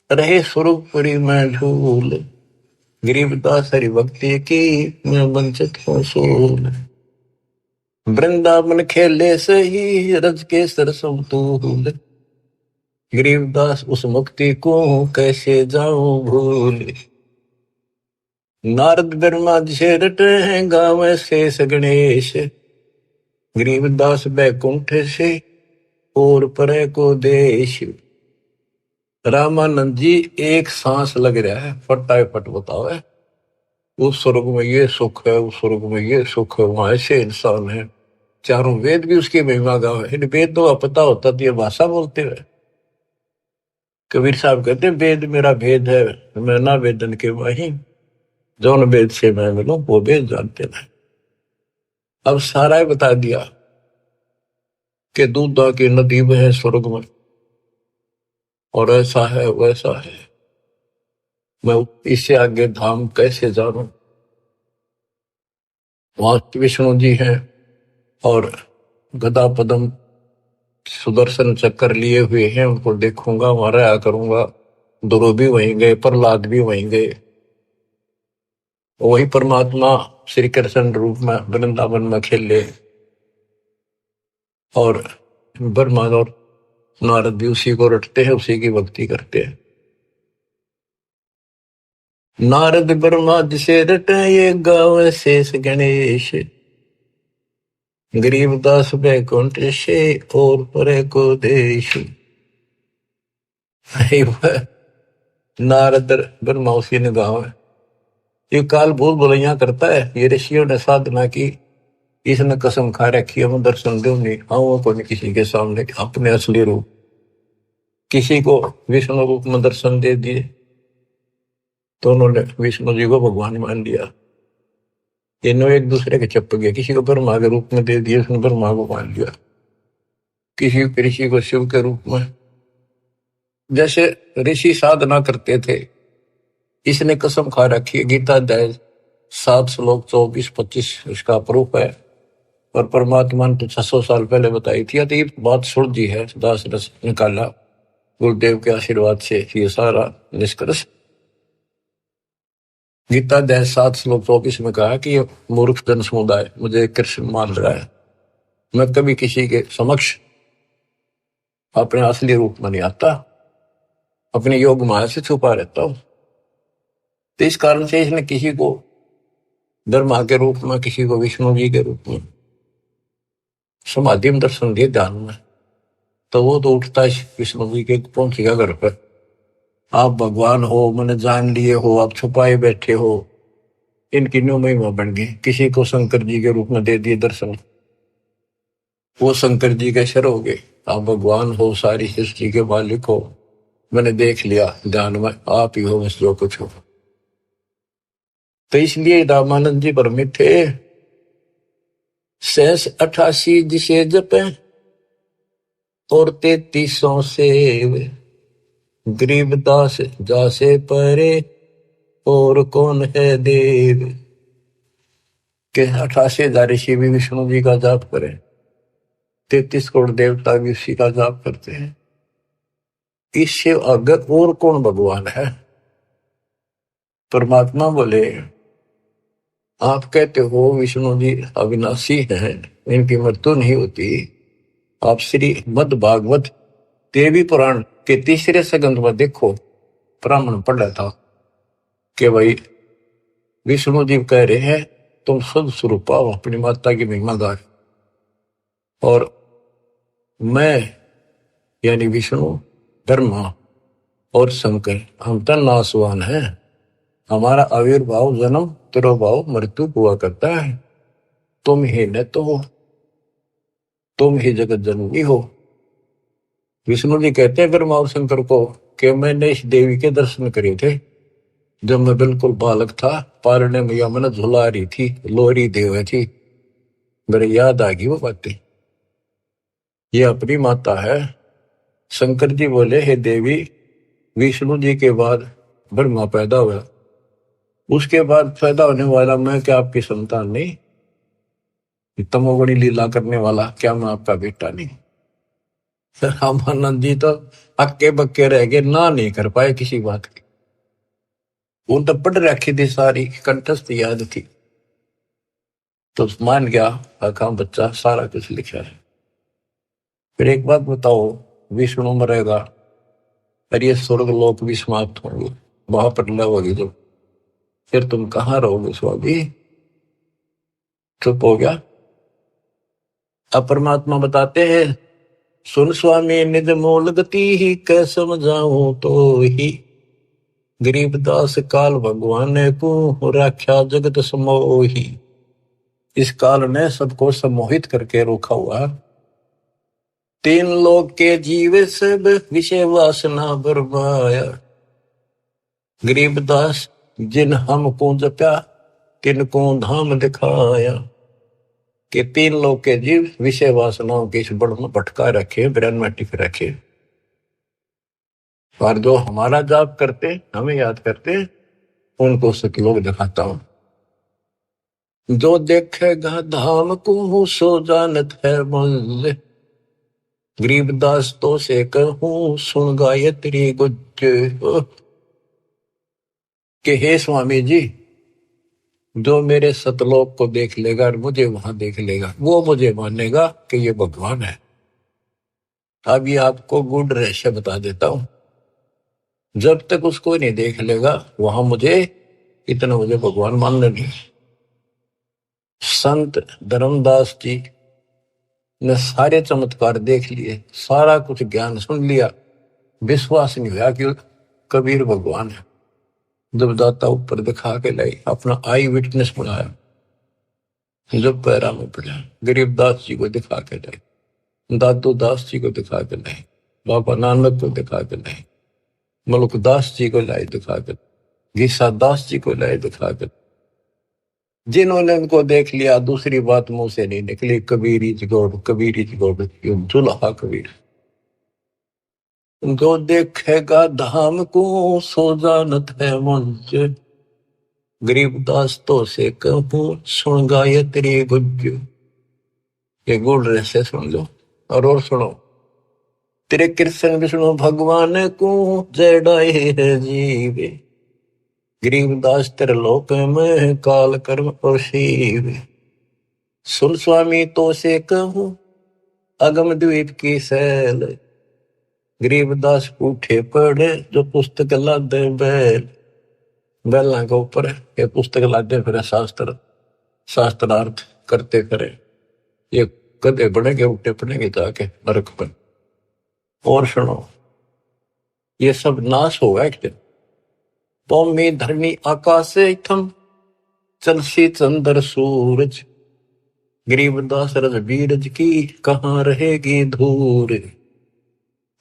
रहे स्वरूपुरी में झूल, गरीबदास हरि भक्ति की मैं वंचित हूँ सूल। वृंदावन खेले सही रज के सरसम तूल, गरीबदास उस मुक्ति को कैसे जाऊं भूल। नारद ब्रह्मा जी रटे हैं गाँव शेष गणेश, गरीबदास बैकुंठ से और परे को देश। रामानंद जी एक सांस लग रहा है, फटाए फट बताओ है। उस स्वर्ग में ये सुख है, उस स्वर्ग में ये सुख है, वहां ऐसे इंसान है। चारों वेद भी उसकी महिमा गावे। इन वेद तो पता होता तो ये भाषा बोलते हुए। कबीर साहब कहते वेद मेरा भेद है, मैं ना वेदन के वही, जौन वेद से मैं मिलूं वो वेद जानते हैं। अब सारा ही बता दिया कि दूधा की नदी में है स्वर्ग में, और ऐसा है वैसा है। मैं इससे आगे धाम कैसे जानूं। वहां विष्णु जी हैं और गदा पदम सुदर्शन चक्कर लिए हुए हैं, उनको देखूंगा, वहां रहा करूंगा। ध्रुव भी वहीं गए, प्रहलाद भी वहीं गए। वही परमात्मा श्री कृष्ण रूप में वृंदावन में खेले, और ब्रह्मा और नारद भी उसी को रटते हैं, उसी की भक्ति करते हैं। नारद ब्रह्मा जिसे रटे ये गावे शेष गणेश, गरीबदास बैकुंठ से और परे को देश। नारद ब्रह्मा उसी ने गाँव है। ये काल भूल भुलैया करता है। ये ऋषियों ने साधना की, इसने कसम खा रखी है, मैं दर्शन दूं नहीं, आऊँ को नहीं किसी के सामने अपने असली रूप। किसी को विष्णु रूप में दर्शन दे दिए तो उन्होंने विष्णु जी को भगवान मान लिया। इन्हों एक दूसरे के चप गए। किसी को ब्रह्मा के रूप में दे दिए, उसने ब्रह्मा को मान लिया। किसी ऋषि को शिव के रूप में। जैसे ऋषि साधना करते थे, इसने कसम खा रखी है। गीता अध्याय 7 श्लोक 24-25 इसका प्रूफ है। और परमात्मा ने तो 600 साल पहले बताई थी। तो ये बात सुलझी है, दास रस निकाला गुरुदेव के आशीर्वाद से ये सारा निष्कर्ष। गीता अध्याय 7 श्लोक 24 में कहा कि ये मूर्ख जन समुदाय मुझे कृष्ण मान रहा है। मैं कभी किसी के समक्ष अपने असली रूप में नहीं आता, अपने योग माया से छुपा रहता हूं। तो इस कारण से इसने किसी को ब्रह्मा के रूप में, किसी को विष्णु जी के रूप में समाधि में दर्शन दिए ध्यान में। तो वो तो उठता है विष्णु जी के, पहुंचेगा घर पर। आप भगवान हो, मैंने जान लिए हो, आप छुपाए बैठे हो। इनकी न्यू महिमा बन गई। किसी को शंकर जी के रूप में दे दिए दर्शन, वो शंकर जी के शर हो गए। आप भगवान हो, सारी सृष्टि के मालिक हो, मैंने देख लिया ध्यान में, आप ही हो बस जो कुछ हो। तो इसलिए रामानंद जी भ्रमित थे। 88 जिसे जपे और 33 से गरीबदास जासे परे और कौन है देव। के 88,000 ऋषि भी विष्णु जी का जाप करें, 33 करोड़ देवता भी उसी का जाप करते हैं। इससे अगर और कौन भगवान है। परमात्मा बोले, आप कहते हो विष्णु जी अविनाशी हैं, इनकी मृत्यु नहीं होती। आप श्री मद भागवत देवी पुराण के 3 संस्कंद में देखो, ब्राह्मण पढ़ रहा था कि भाई विष्णु जी कह रहे हैं तुम शुद्ध स्वरूप पाओ, अपनी माता की महिमा गार। और मैं यानी विष्णु, ब्रह्मा और शंकर हम तो नासवान हैं। हमारा आविर्भाव, जन्म, तिरोभाव, मृत्यु हुआ करता है। तुम ही न तो हो, तुम ही जगत जननी हो। विष्णु जी कहते हैं ब्रह्मा और शंकर को कि मैंने इस देवी के दर्शन करे थे जब मैं बिल्कुल बालक था। पारने मैया मैंने झुला रही थी, लोरी देव थी, मेरे याद आ गई वो बातें। ये अपनी माता है। शंकर जी बोले, हे देवी, विष्णु जी के बाद ब्रह्मा पैदा हुआ, उसके बाद पैदा होने वाला मैं क्या आपकी संतान नहीं? तमोगुणी लीला करने वाला क्या मैं आपका बेटा नहीं? रामानंद जी तो अक्के बक्के रह गए, ना नहीं कर पाए किसी बात की। वो तो पढ़ रखी थी, सारी कंठस्थ याद थी, तो मान गया आखा बच्चा सारा कुछ लिखा है। फिर एक बात बताओ, विष्णु मरेगा और ये स्वर्ग लोक भी समाप्त होंगे, महाप्रलय होगी जो, फिर तुम कहाँ रहोगे स्वामी? चुप हो गया। अब परमात्मा बताते हैं, सुन स्वामी निज मूल गति ही कै समझाऊं तो ही, गरीबदास काल भगवान को राख्या जगत समोही। इस काल ने सबको सम्मोहित करके रोका हुआ। 3 लोक के जीव सब विषय वासना बरमाया, गरीबदास जिन हमको जप्या तिनको धाम दिखाया। कि 3 लोक के जीव विषय वासनाओं के इस बड़ में भटका रखे, ब्रेन में टिक रखे। और जो हमारा जाप करते, हमें याद करते, उनको सतलोक दिखाता हूं। जो देखेगा धाम को सो जानत है मुझ, गरीबदास तो से कहूं सुन गायत्री गुज। कि हे स्वामी जी, जो मेरे सतलोक को देख लेगा और मुझे वहां देख लेगा, वो मुझे मानेगा कि ये भगवान है। अब ये आपको गुड रहस्य बता देता हूं। जब तक उसको नहीं देख लेगा, वहां मुझे इतना मुझे भगवान मानने नहीं। संत धर्मदास जी ने सारे चमत्कार देख लिए, सारा कुछ ज्ञान सुन लिया, विश्वास नहीं हुआ कि कबीर भगवान है। जब दाता ऊपर दिखा के लाई, अपना आई विटनेस बनाया, जब पैरा में पड़ा, गरीबदास जी को दिखा के लाई, दादू दास जी को दिखा के लाई, बाबा नानक को दिखा के लाई, मलुकदास जी को लाई दिखा के, गीसा दास जी को लाई दिखा के। जिन्होंने उनको देख लिया, दूसरी बात मुंह से नहीं निकली, Kabir is God, Kabir is God, दुल्हा कबीर। जो देखेगा धाम को सो जानत है मंच, गरीबदास तो से कहूं सुन गायत्री गुज। ये गुड़ रहस्य सुन लो और सुनो। तेरे कृष्ण विष्णु भगवान को जड़ाए है जीवे, गरीबदास तेरे लोक में काल कर्म और शिव। सुन स्वामी तो से कहूं अगम द्वीप की सैल, गरीबदास उठे पड़े जो पुस्तक लादे बैल। बैलों के ऊपर ये पुस्तक लादे फिर शास्त्रार्थ करते फिरे, ये गधे बनेंगे उठे पड़ेंगे जाके नरक पर। और सुनो, ये सब नाश होगा एक दिन। पौमी धरनी आकाश थम चलसी चंद्र सूरज, गरीबदास रज बीरज की कहाँ रहेगी धूर।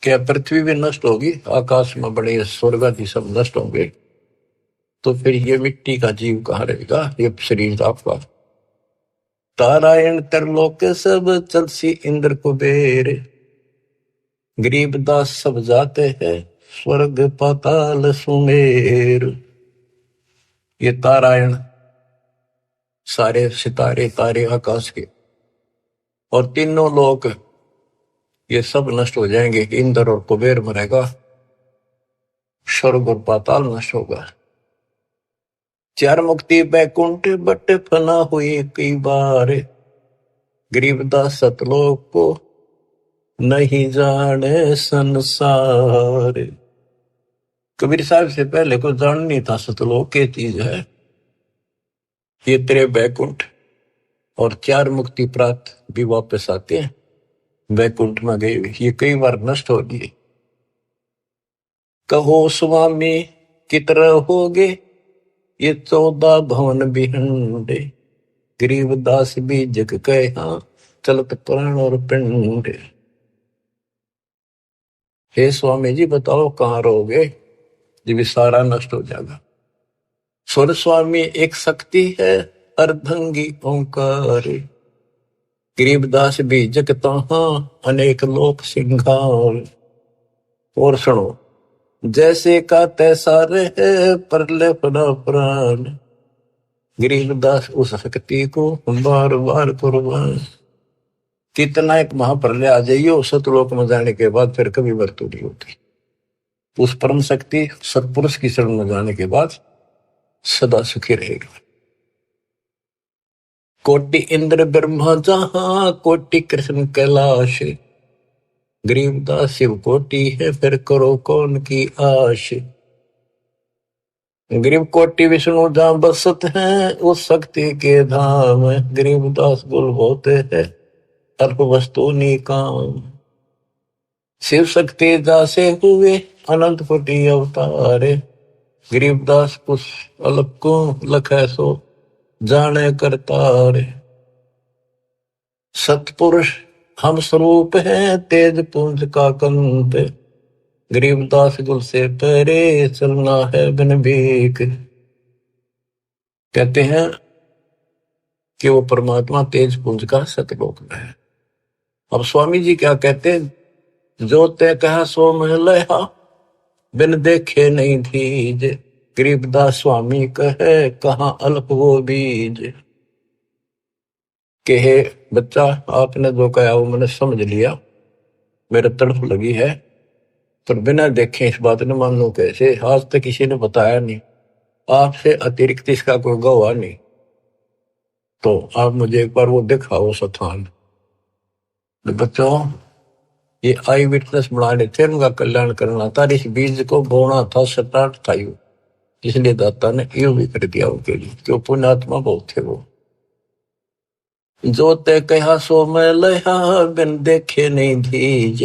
क्या पृथ्वी भी नष्ट होगी, आकाश में बड़े स्वर्ग आदि सब नष्ट होंगे, तो फिर ये मिट्टी का जीव कहाँ रहेगा, ये शरीर आपका। तारायण तरलोक सब चलसी इंद्र कुबेर, गरीबदास सब जाते हैं स्वर्ग पाताल सुमेर। ये तारायण सारे सितारे तारे आकाश के और तीनों लोक ये सब नष्ट हो जाएंगे। इंद्र और कुबेर मरेगा, स्वर्ग और पाताल नष्ट होगा। चार मुक्ति बैकुंठ बट फना हुई कई बार, गरीबदास सतलोक को नहीं जाने संसार। कबीर साहब से पहले को जान नहीं था सतलोक के चीज है। ये तेरे बैकुंठ और चार मुक्ति प्राप्त भी वापस आते हैं, बैकुंठ में गए ये कई बार नष्ट हो गए। कहो स्वामी कितर होगे ये 14 भवन बिहंडे, गरीबदास भी जग कहा चलत प्राण और पिंड। हे स्वामी जी बताओ कहाँ रहोगे जब सारा नष्ट हो जाएगा। स्वर स्वामी एक शक्ति है अर्धंगी ओंकार, गरीबदास भी जग तहाँ अनेक लोक सिंगार। और सुनो, जैसे का तैसा रहे परले पड़ा प्राण, गरीबदास उस शक्ति को बार बार कुर्बान। कितना एक महाप्रलय आ जाइयो सतलोक में जाने के बाद फिर कभी मृत्यु नहीं होती। उस परम शक्ति सत्पुरुष की शरण में जाने के बाद सदा सुखी रहेगा। कोटि इंद्र ब्रह्मा जहां कोटि कृष्ण कैलाश, गरीबदास शिव कोटि है फिर करो कौन की आश। गरीब कोटि विष्णु जहां बसत हैं उस शक्ति के धाम, गरीबदास गुल होते हैं अल्प वस्तु निकाम। शिव शक्ति जासे हुए अनंत कोटि अवतारे, गरीबदास कुछ अल्प को लखे सो जाने करतारे। सतपुरुष हम स्वरूप है तेज पुंज का कंत, गरीबदास गुल से परे चलना है बिन भीख। कहते हैं कि वो परमात्मा तेज पुंज का सतलोक में है। अब स्वामी जी क्या कहते हैं, जो ते कहा सो महलया बिन देखे नहीं धीज, गरीबदास स्वामी कहे कहाँ अल्प वो बीज। कहे बच्चा आपने जो कहा वो मैंने समझ लिया, मेरे तड़फ लगी है, पर बिना देखे इस बात ने मान लो कैसे। आज तक किसी ने बताया नहीं, आपसे अतिरिक्त इसका कोई गवाह नहीं, तो आप मुझे एक बार वो दिखाओ स्थान। बच्चों ये आई विटनेस बनाने थे, उनका कल्याण करना था, इस बीज को बोना था, स्टार्ट था यू। इसलिए दाता ने यो भी कर दिया उनके लिए, क्यों पुण्यात्मा बहुत थे वो। जो ते कहा सो मैं लया, बिन देखे नहीं धीज।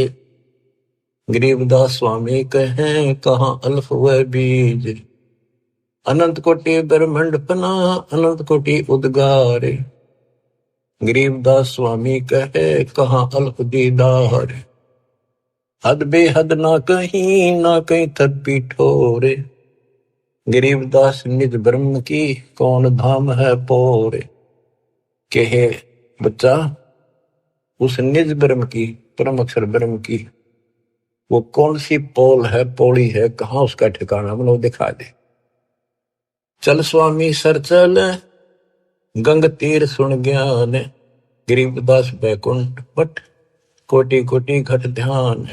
गरीबदास स्वामी कहें कहाँ अल्फ व बीज। अनंत कोटि ब्रह्मंड पना, अनंत कोटि उद्गार। गरीबदास स्वामी कहे कहाँ अल्फ दीदार। हद बेहद ना कहीं थपी ठोरे। गरीबदास निज ब्रह्म की, कौन धाम है पोरे। कहे बच्चा, उस निज ब्रह्म की, परम अक्षर ब्रह्म की वो कौन सी पोल है, पौड़ी है, कहाँ उसका ठिकाना, मतलब दिखा दे। चल स्वामी सर चल, गंग तीर सुन ज्ञान। गरीबदास बैकुंठ बट, कोटि कोटि घट ध्यान।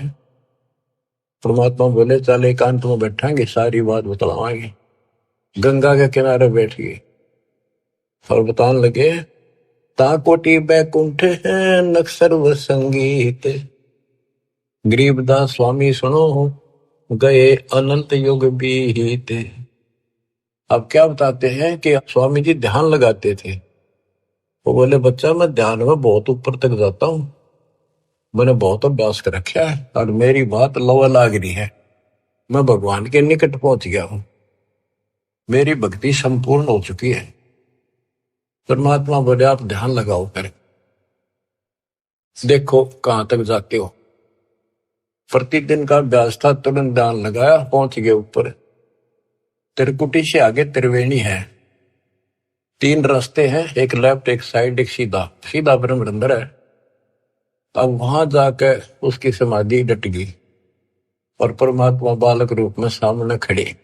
परमात्मा बोले चल एकांत में बैठांगे, सारी बात बतलावाएंगे। गंगा के किनारे बैठ गए और बताने लगे, ता कोटि बैकुंठ है नक सर्व संगीत। गरीबदास स्वामी सुनो, गए अनंत युग बीत। अब क्या बताते हैं कि स्वामी जी ध्यान लगाते थे। वो बोले बच्चा मैं ध्यान में बहुत ऊपर तक जाता हूँ, मैंने बहुत अभ्यास कर रखा है और मेरी बात लवा लाग रही है, मैं भगवान के निकट पहुंच गया हूं, मेरी भक्ति संपूर्ण हो चुकी है। परमात्मा बोले आप ध्यान लगाओ कर देखो कहां तक जाते हो। प्रतिदिन का अभ्यास था, तुरंत ध्यान लगाया, पहुंच गए ऊपर। त्रिकुटी से आगे त्रिवेणी है, 3 रास्ते हैं, एक लेफ्ट एक साइड एक सीधा, सीधा ब्रह्म अंदर है। अब वहां जाकर उसकी समाधि डट गई और परमात्मा बालक रूप में सामने खड़े।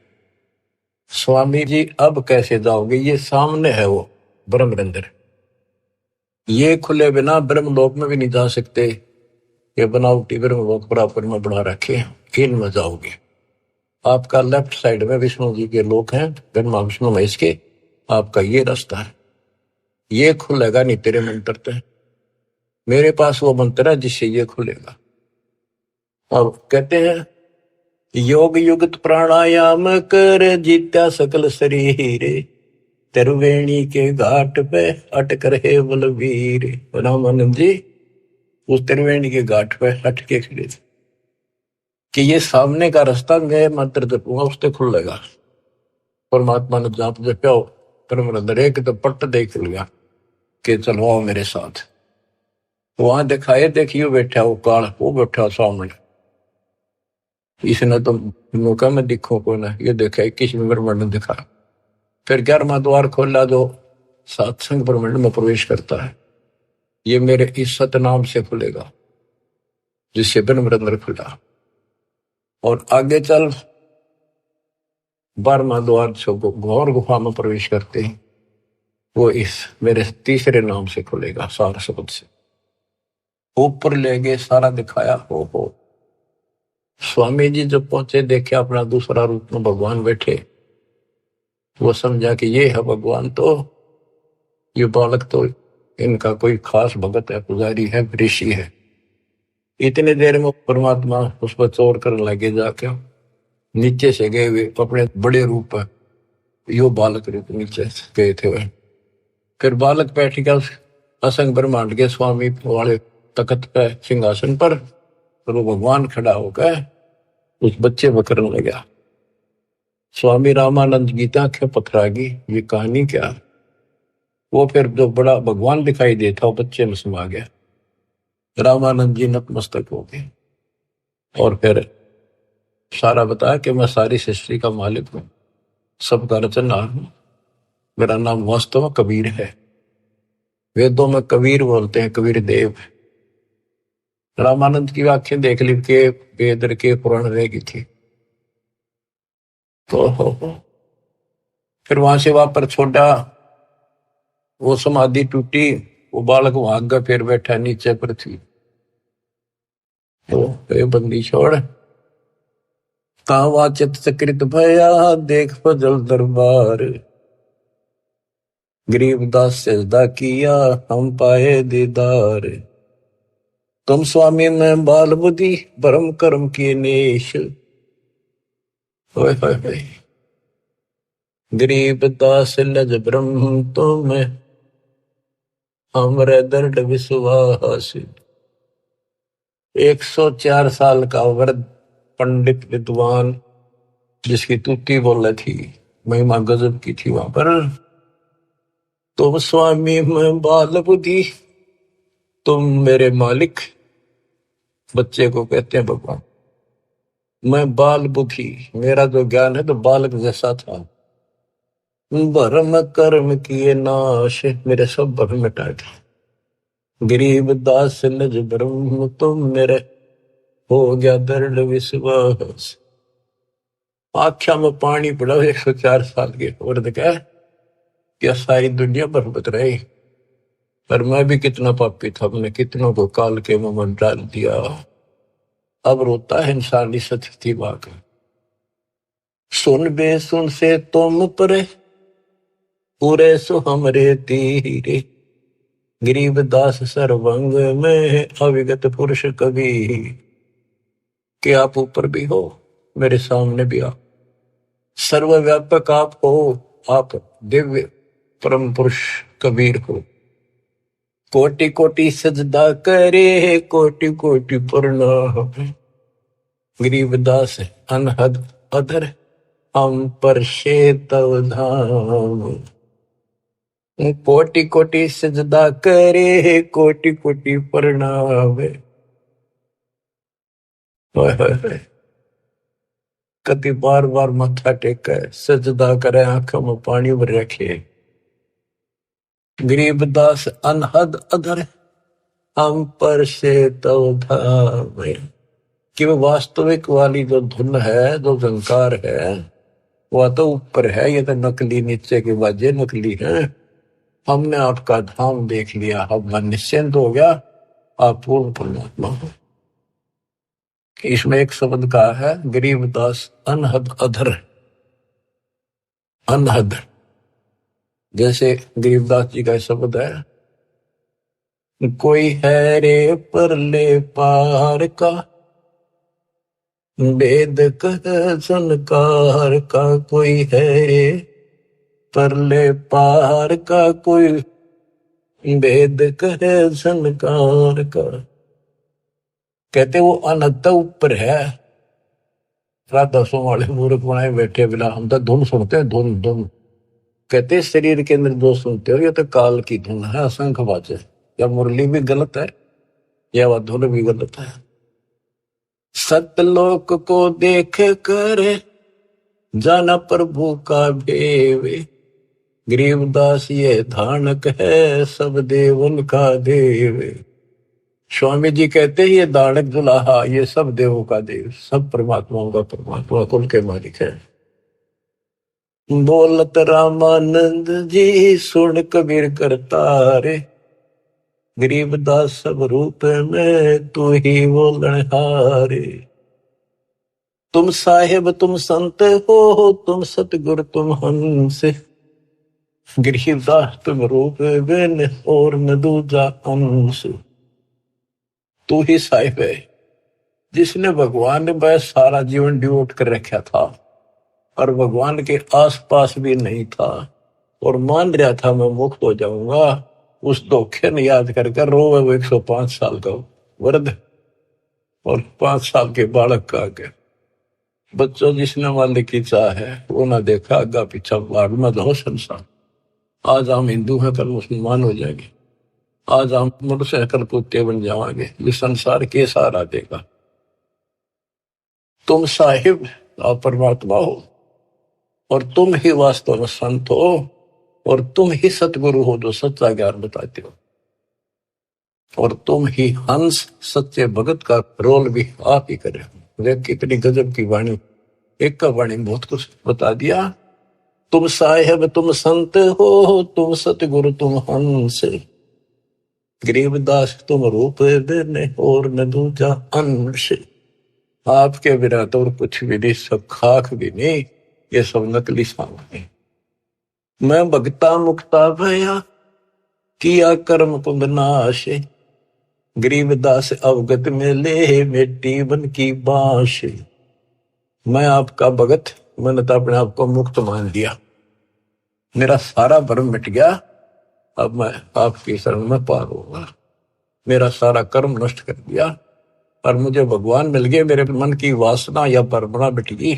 स्वामी जी अब कैसे जाओगे, ये सामने है वो ब्रह्म अंदर, ये खुले बिना ब्रह्मलोक में भी नहीं जा सकते। ये बनावटी ब्रह्मलोक बराबर में बना रखे, इनमें जाओगे। आपका लेफ्ट साइड में विष्णु जी के लोक हैं, ब्रह्मा विष्णु महेश के, आपका ये रास्ता है, ये खुलेगा नहीं तेरे मंत्र से। मेरे पास वो मंत्र है जिससे ये खुलेगा। अब कहते हैं योग युक्त प्राणायाम कर, जीत्या सकल शरीर। त्रिवेणी के घाट पे अटक रहे बलवीर। रामानंद जी उस त्रिवेणी के घाट पे अटके खड़े थे कि ये सामने का रास्ता मैं मंत्र जपूंगा उससे खुलेगा। परमात्मा ने जाप जपा, परम एक तो पट्ट देख लिया कि चलो आओ मेरे साथ। वहां दिखाए, देखियो बैठा वो काल, वो बैठा सामने। इसने तो मौका में दिखो को ना, ये देखा 21 ब्रह्मांड ने दिखा। फिर 11वां द्वार खोला जो सत्संग ब्रह्मांड में प्रवेश करता है, ये मेरे इस सतनाम से खुलेगा जिससे ब्रह्म खुला। और आगे चल 12वां द्वार से घोर गुफा में प्रवेश करते हैं, वो इस मेरे तीसरे नाम से खुलेगा, सार शब्द से। ऊपर ले गए, सारा दिखाया। हो स्वामी जी जब पहुंचे, देखे अपना दूसरा रूप में भगवान बैठे। वो समझा कि ये है भगवान, तो ये बालक तो इनका कोई खास भगत है, पुजारी है, ऋषि है। इतने देर में परमात्मा उस पर चोर करने लगे, जाके नीचे से गए हुए अपने बड़े रूप है, यो बालक रूप नीचे गए थे वह। फिर बालक बैठ गया उस असंग ब्रह्मांड के स्वामी वाले तख्त पे, सिंहासन पर। तो वो भगवान खड़ा होकर उस बच्चे को करने लगा। स्वामी रामानंद गीता के पथरागी, ये कहानी क्या। वो फिर जो बड़ा भगवान दिखाई देता वो बच्चे में समा गया। रामानंद जी नतमस्तक हो गए और फिर सारा बताया कि मैं सारी सृष्टि का मालिक हूं, सबका रचनहार हूं, मेरा नाम वास्तव में कबीर है। वेदों में कबीर बोलते हैं, कबीर देव। रामानंद की आंखें देख ली के वेद के पुराण रहेगी थी। तो फिर वहां से वापस छोड़ा, वो समाधि टूटी, वो बालक वहां आगे फिर बैठा नीचे पृथ्वी। तो बंदी छोड़, तावा चित चक्रित भया, देख फजल दरबार। गरीबदास सजदा किया, हम पाए दीदार। तुम स्वामी में बाल बुद्धि, भरम कर्म किए नेश। होए होए होए। गरीब दास लज ब्रह्म तुम हमरे दर्द विश्वास। 104 साल का वृद्ध पंडित विद्वान जिसकी तुति बोले थी, महिमा गजब की थी वहां पर। तुम स्वामी में बाल बुद्धि, तुम मेरे मालिक। बच्चे को कहते हैं भगवान। मैं बाल बुद्धि, मेरा जो ज्ञान है तो बालक जैसा था। भरम कर्म किए नाश, मेरे सब भरम मिटा दिए। गरीब दास लज ब्रह्म तुम मेरे हो गया दर्द विश्वास। आख्या में पानी पड़ा 104 साल के औरत का, क्या सारी दुनिया बरबत रही। पर मैं भी कितना पापी था, मैंने कितनों को काल के मुंह डाल दिया। अब रोता है इंसान इस स्थिति वाक। सुन बे सुन से तुम परे, पूरे सो हमरे तीरे। गरीब दास सर्वंग में अविगत पुरुष कवि। कि आप ऊपर भी हो, मेरे सामने भी आप, सर्वव्यापक आप हो, आप दिव्य परम पुरुष कबीर हो। कोटि कोटि सजदा करे, कोटि कोटि प्रणाम। गरीबदास अनहद अधर, हम पर तव धाम। कोटि कोटि सजदा करे, कोटि कोटि प्रणाम। कति बार बार मत्था टेके सजदा करे, आंखों में पानी भर रखे। गरीबदास अनहद अधर, हम पर तव धाम। कि वो वास्तविक वाली जो धुन है, जो झंकार है, वह तो ऊपर है, ये तो नकली नीचे के बाजे नकली है। हमने आपका धाम देख लिया, अब मन निश्चिंत हो गया, आप पूर्ण परमात्मा हो। इसमें एक शब्द कहा है, गरीबदास अनहद अधर। अनहद जैसे गरीबदास जी का शब्द है, कोई है रे परले पार का, वेद कह संकार का। कोई है रे परले पार का, कोई वेद कहे संकार का। कहते वो अनंत ऊपर है। राधा सो वाले मूर्ख बनाए बैठे बिना, हम तो धुन सुनते हैं, धुन धुन। कहते शरीर के अंदर जो सुनते हो ये तो काल की धुन है, असंख्य बाजे। या मुरली भी गलत है, या वह धुन भी गलत है। सतलोक को देख कर जाना प्रभु का भेवे। गरीबदास ये धानक है, सब देवन का देव। स्वामी जी कहते हैं ये दानक दुल्हा, ये सब देवों का देव, सब परमात्माओं का परमात्मा, कुल के मालिक है। बोलत रामानंद जी सुन कबीर करतारे। गरीबदास सब रूप में तू ही बोलनहारे। तुम साहेब तुम संत हो, तुम सतगुरु तुम हंस। गरीबदास तुम रूप बिन और न दूजा अंश। तू ही साहिब है जिसने भगवान ने बस सारा जीवन डिवोट कर रखा था और भगवान के आसपास भी नहीं था और मान रहा था मैं मुक्त हो जाऊंगा। उस धोखे ने याद कर रोवे वो 105 साल का वृद्ध और 5 साल के बालक का आगे। बच्चों जिसने मालिक की चाह है वो ना देखा आगा पीछा, भाग में दो संसार। आज हम हिंदू हैं, कल मुसलमान हो जाएंगे। आज हम मनुष्य हैं, कल कुत्ते बन जाएंगे। ये संसार के सहारा देगा। तुम साहिब आप परमात्मा हो और तुम ही वास्तव में संत हो और तुम ही सतगुरु हो जो सच्चा ज्ञान बताते हो और तुम ही हंस सच्चे भगत का रोल भी आप ही करे। देख कितनी गजब की वाणी, एक का वाणी बहुत कुछ बता दिया। तुम साहेब तुम संत हो, तुम सतगुरु तुम हंस। गरीबदास तुम रूप देने और न दूजा अंश। आपके बिना तो और कुछ भी नहीं, सब खाक भी नहीं, ये सब नकली सामान। मैं भगता मुक्ता भया किया कर्म को विनाश। गरीबदास अवगत में ले मिट्टी बन की बांश। मैं आपका भगत, मैंने तो अपने आप को मुक्त मान लिया। मेरा सारा भ्रम मिट गया, अब मैं आपकी शरण में पार होगा। मेरा सारा कर्म नष्ट कर दिया और मुझे भगवान मिल गए। मेरे मन की वासना या परमणा मिट गई।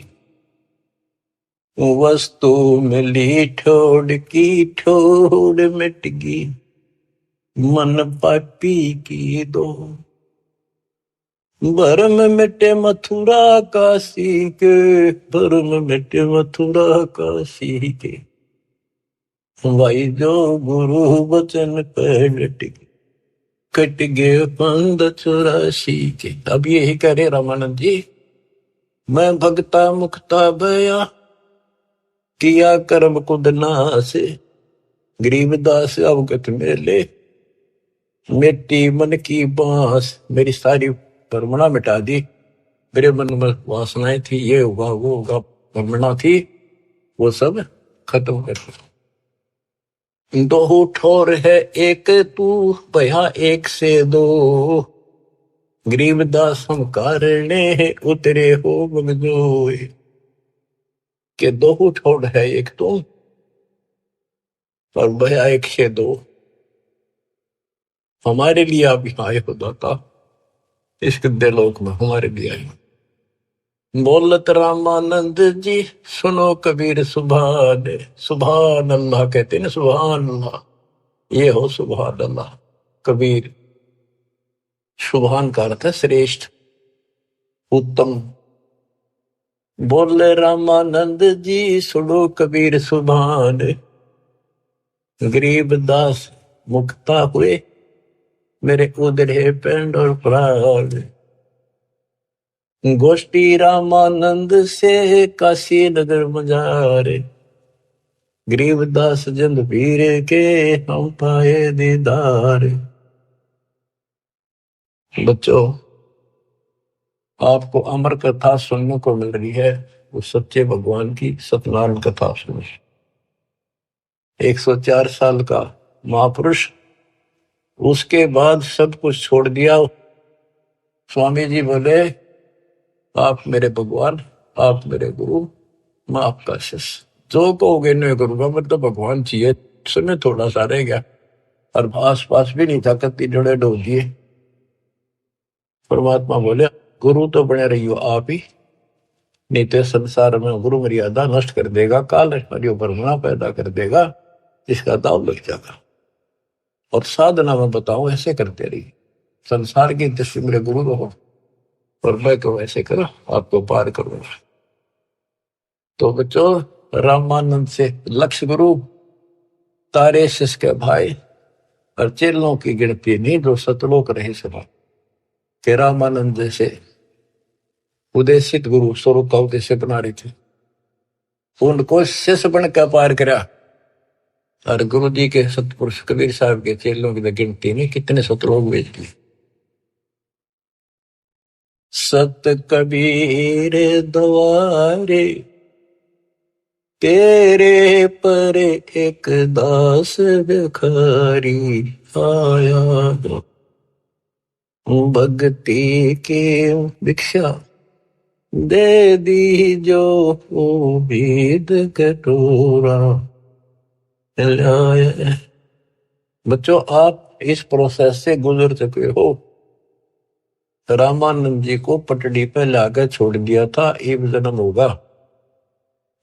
वस्तु मिली ठोड़ की ठोड़ मिट गई, मन पापी की दो। भरम मिटे मथुरा काशी के, भरम मिटे मथुरा काशी के, भाई जो गुरु वचन पे डट गए, कट गए पंद 84 के। अब यही कह रहे रामानंद जी, मैं भगता मुक्ता भया, किया कर्म कुद नास, गरीबदास अवगत मेले, मिट्टी मन की बांस। मेरी सारी परमणा मिटा दी। मेरे मन में वासनाएं थी, ये होगा वो होगा, परमणा थी, वो सब खत्म कर दी। दो ठोर है एक तू, भया एक से दो, गरीबदास हम कारणे उतरे हो मगजोए। के दो ठोर है एक तुम और भया एक से दो। हमारे लिए आप यहाँ आए हो दाता, इस गद्दे लोक में हमारे लिए आए। बोलत रामानंद जी सुनो कबीर सुभान, सुभान अल्लाह कहते ना, सुभान अल्लाह, ये हो सुभान अल्लाह। कबीर, सुभान का अर्थ है श्रेष्ठ, उत्तम। बोले रामानंद जी सुनो कबीर सुभान, गरीब दास मुक्ता हुए, मेरे उधरे पेंड और प्राण। गोष्ठी रामानंद से काशी नगर मजारे, गरीबदास जंद पीर के हम पाए दीदार। बच्चों, आपको अमर कथा सुनने को मिल रही है, उस सच्चे भगवान की सत्यनारायण कथा सुनो। 104 साल का महापुरुष, उसके बाद सब कुछ छोड़ दिया। स्वामी जी बोले, आप मेरे भगवान, आप मेरे गुरु, मैं आपका शिष्य, जो कहोगे नहीं करूंगा। मतलब भगवान चाहिए, समय थोड़ा सा रह गया और आस पास भी नहीं था, कत्ती जड़े डो दिए। परमात्मा बोले, गुरु तो बने रही हो आप ही, नहीं तो संसार में गुरु मर्यादा नष्ट कर देगा, काल परमणा पैदा कर देगा, इसका दाव लग जाएगा। और साधना में बताओ ऐसे करते रही, संसार की दृष्टि मेरे गुरु रहो और मैं तो ऐसे करो, आपको पार करूंगा। तो बच्चों, रामानंद से लक्ष्य गुरु, तारे शिष्य के भाई और चेलों की गिनती नहीं जो सतलोक रहे सभा के। रामानंद जैसे उदेशित गुरु स्वरूप का उद्देश्य बना रहे थे, उनको शिष्य बन कर पार करा। और गुरु जी के सतपुरुष कबीर साहब के चेलों की गिनती नहीं, कितने सतलोक भेज दिए। सत कबीर द्वारे, तेरे पर एक दास भिखारी आया, भक्ति की भिक्षा दे दी जो उम्मीद कटोरा लाया। बच्चों, आप इस प्रोसेस से गुजर चुके हो। रामानंद जी को पटड़ी पे लाकर छोड़ दिया था, एक जन्म होगा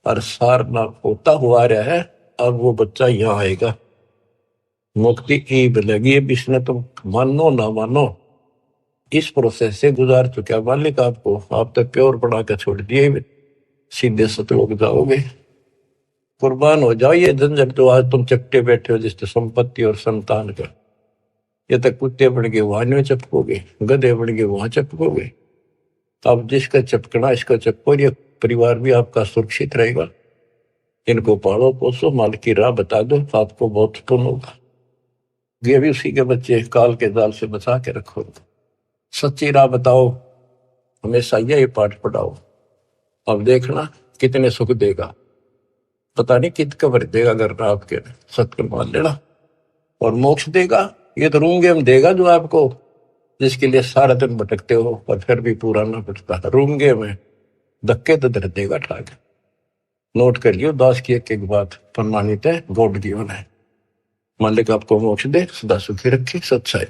और सारनाथ होता हुआ रहा है। अब वो बच्चा यहाँ आएगा, मुक्ति ईब लगी। अब इसने तुम मानो ना मानो, इस प्रोसेस से गुजार चुका मालिक आपको। आप तो प्योर बना के छोड़ दिए, सीधे सतलोक जाओगे। कुर्बान हो जाओ ये झंझट जो आज तुम चकटे बैठे हो, जिससे संपत्ति और संतान का। ये तक कुत्ते बन के वहां नहीं चपकोगे, गधे बन के वहां चपकोगे। अब जिसका चपकना इसका चपको, ये परिवार भी आपका सुरक्षित रहेगा। इनको पालो पोसो, माल की राह बता दो, आपको बहुत पुण्य होगा। ये भी उसी के बच्चे, काल के जाल से बचा के रखो। सच्ची राह बताओ, हमेशा यही पाठ पढ़ाओ। अब देखना कितने सुख देगा, पता नहीं कित कबर देगा। अगर आपके सत्कर्म मान लेना, और मोक्ष देगा। ये तो रूंगे में देगा जो आपको, जिसके लिए सारा दिन भटकते हो और फिर भी पूरा ना पड़ता। रूंगे में धक्के तो दर देगा ठाक। नोट करिए, दास की एक एक बात प्रमाणित है, गॉड गिवन है। मालिक आपको मोक्ष दे, सदा सुखी रखे। सत्साई।